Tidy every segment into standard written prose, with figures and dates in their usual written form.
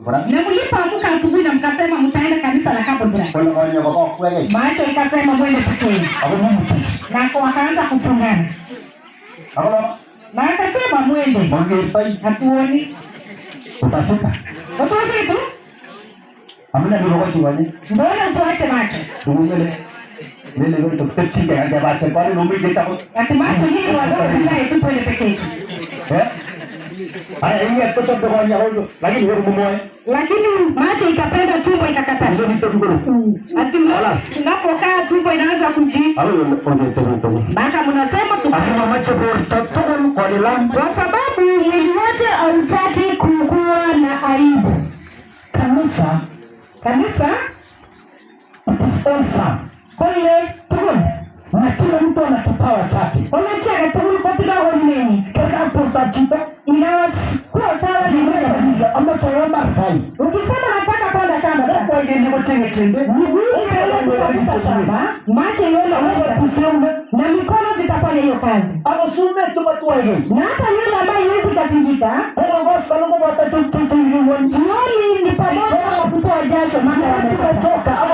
Na mlipoamka asubuhi na mkasema mtaenda kanisa la Kabura. Macho ikasema mwende pekee. Na kwa wakaanza kupungana. Na akasema mwende. Hatuoni. Utafuta. Utafuta tu? Amina ndio wakati wani. Mbona usiwache macho? Tunyele. Nile ndio tutachika haja bacha bali nomije tako. Ati macho hili wazao tu pole pekee. Haya hii hapo ndo kwa nyahoyo lakini wewe mumoe. Lakini macho ikapenda tumbo ikakataa. Ndio nitachukua. Ati unapokaa tumbo inaanza kuji. Baka mnasema tutasema macho kwa kwa lambo kwa sababu mwili wote hautaki kukua na aibu. Kanisa tutasema kole tukun na kila mtu ana kipawa chake. Unacheka tukun kwa kila wengine. Kaka hapo tatizo inakuwa sawa ni moja ama tuomba sai. Ukisema nataka kwenda shamba kwa ile ni mtenge chembe. Macho yale kusomba na mikono zitafanya hiyo kazi. Anasume tu hiyo. Na hata yule ambaye yeye katingika, yoni ni pamoja na kutoa jasho maana wametoka.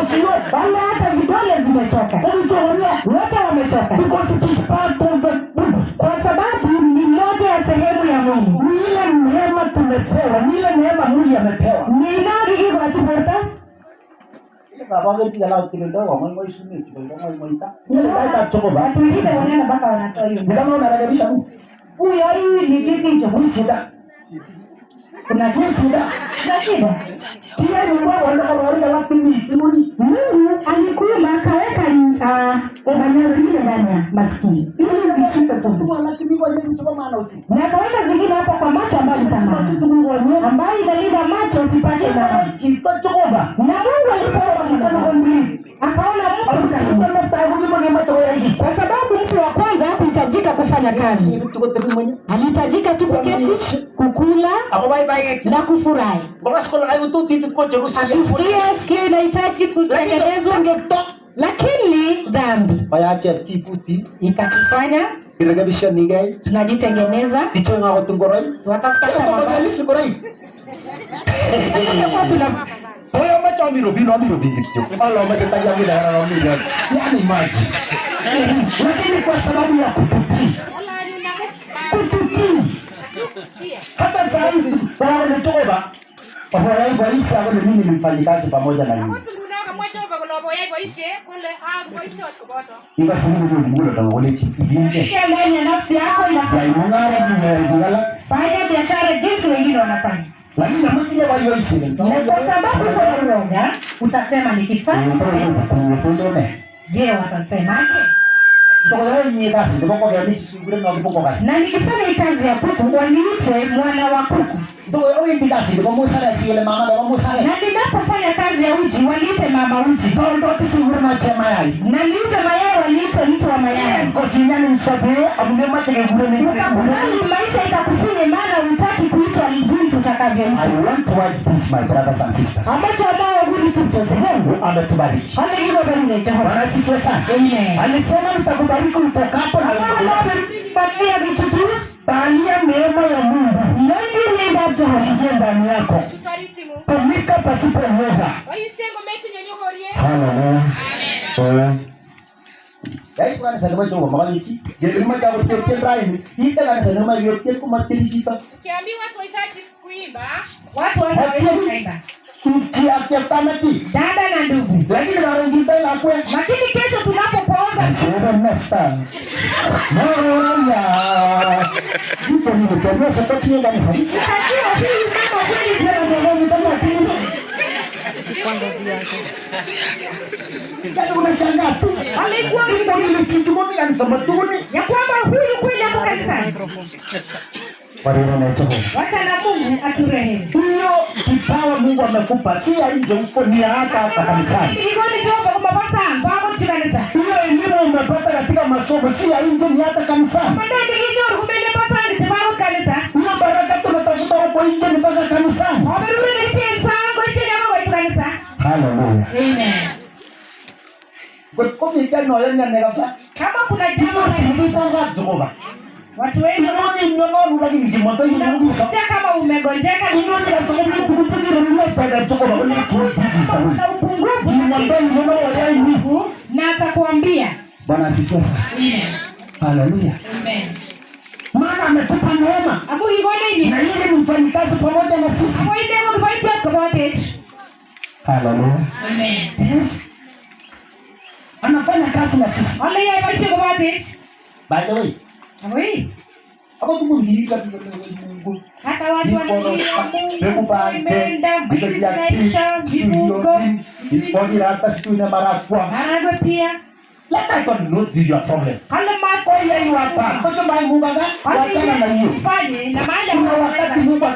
Bali hata vidole zimechoka. Wote wametoka. Kwa sababu ni moja ya sehemu ya mwili. Ile neema tumepewa, ile neema Mungu amepewa. Ni nani hiyo atuporta? Baba wewe pia lao kile ndio mwa ishuni kile mwa ile data choko ba watu wengine wanaenda mpaka wanatoa hiyo kama unarekebisha Mungu huyo hii ni kitu hicho shida kuna shida pia ni kwa wale watu Mungu alikula akaweka maneno zingine ndani ya maskini ili zishike tu lakini kwa yeye mtu maana uti na akaweka zingine hapo kwa macho ambayo sana ambayo inalinda macho usipate na chikoba na Mungu alipoona akaona kwa sababu mtu wa kwanza hakuhitajika kufanya kazi, alihitajika tu kuketi, kukula na kufurahi. Sikio inahitaji kutengenezwa, lakini dhambi ikatufanya tunajitengeneza, tunatafuta Oyo macho amiro kityo. Allah matataya bila ramiro. Yaani maji. Lakini kwa sababu ya kututii. Hata zaidi sawa ni toba. Kwa hiyo Isa wale mimi nimfanyikazi pamoja na yeye. Inga simu ndio kama wale chipinge. Shamba nafsi yako inafanya. Fanya biashara jinsi wengine wanafanya. Lakini mmoja wa hiyo isile. Kwa sababu kwa roga utasema nikifanya. Je, watasemaje? Na nikifanya kazi ya kuku waniite mwana wa kuku. Na ninapofanya kazi ya uji waniite mama uji. Na niuze mayai waniite mtu wa mayai. Ukakubali maisha itakufinye maana hutaki kuitwa jinsi utakavyoitwa. I want to watch this, my brothers and sisters. Ambacho ambao huli tutoze Mungu ametubariki. Haleluya bwana wetu. Bwana sifiwe sana. Amen. Alisema nitakubariki utokapo na balia vitu tu. Balia neema ya Mungu. Ndio ni ndato ingie ndani yako. Tumika pasipo uoga. Haleluya. Amen. Yai kwa nasa lema jowa mama yiki. Gelima jawo tete rai. Ita kana sana lema yote kuma tilita. Ukiambiwa watu wahitaji kuimba, watu wanaweza kuimba. Tamati dada na ndugu, lakini wanajita la kwe. Lakini kesho tunapopooza sasa nasta. Mara kitu ni kwa sababu ni ndani hadi. Unajua hii kama kweli ndio ndio ndio kwanza ziake. Sasa unashangaa tu. Alikuwa ni kitu moja kanisa matuni. Ya kwamba huyu kweli hapo kanisa. Wareno na choko. Wacha na Mungu aturehemu. Hiyo kipawa Mungu amekupa si nje huko ni hata kanisani. Hiyo ni job kwa baba baba kanisa. Hiyo elimu umepata katika masomo si nje ni hata kanisani. Baada ya hizo kumele pasa ni baba kanisa. Hiyo baraka tunatafuta huko nje ni toka kanisani. Amerudi ni tena kwa shida kwa kanisa. Haleluya. Amen. Kwa mimi no yanga negaza. Kama kuna jambo tunataka Jehova. Watu wengi wanaona lakini kimoto hivi Mungu kama umegonjeka ni nini na sababu tukutulia fedha tuko na wale tu hizi sawa. Kuna upungufu. Mwambie mmoja wa yai hivi. Na atakwambia. Bwana asifiwe. Amen. Haleluya. Amen. Maana ametupa neema. Abu igone ni. Na yeye ni mfanyikazi pamoja na sisi. Abu ile ngo fight talk about it. Haleluya. Amen. Yes. Anafanya kazi na sisi. Ole ya fight talk about it. By the way, Abu hii. hapo tumulirika Hata watu wanaenda Maragwe pia. Let I God not be your problem. Kale mako ya iwapa. Kwa sababu Mungu wachana na hiyo. Fanye na mahali Kuna wakati Mungu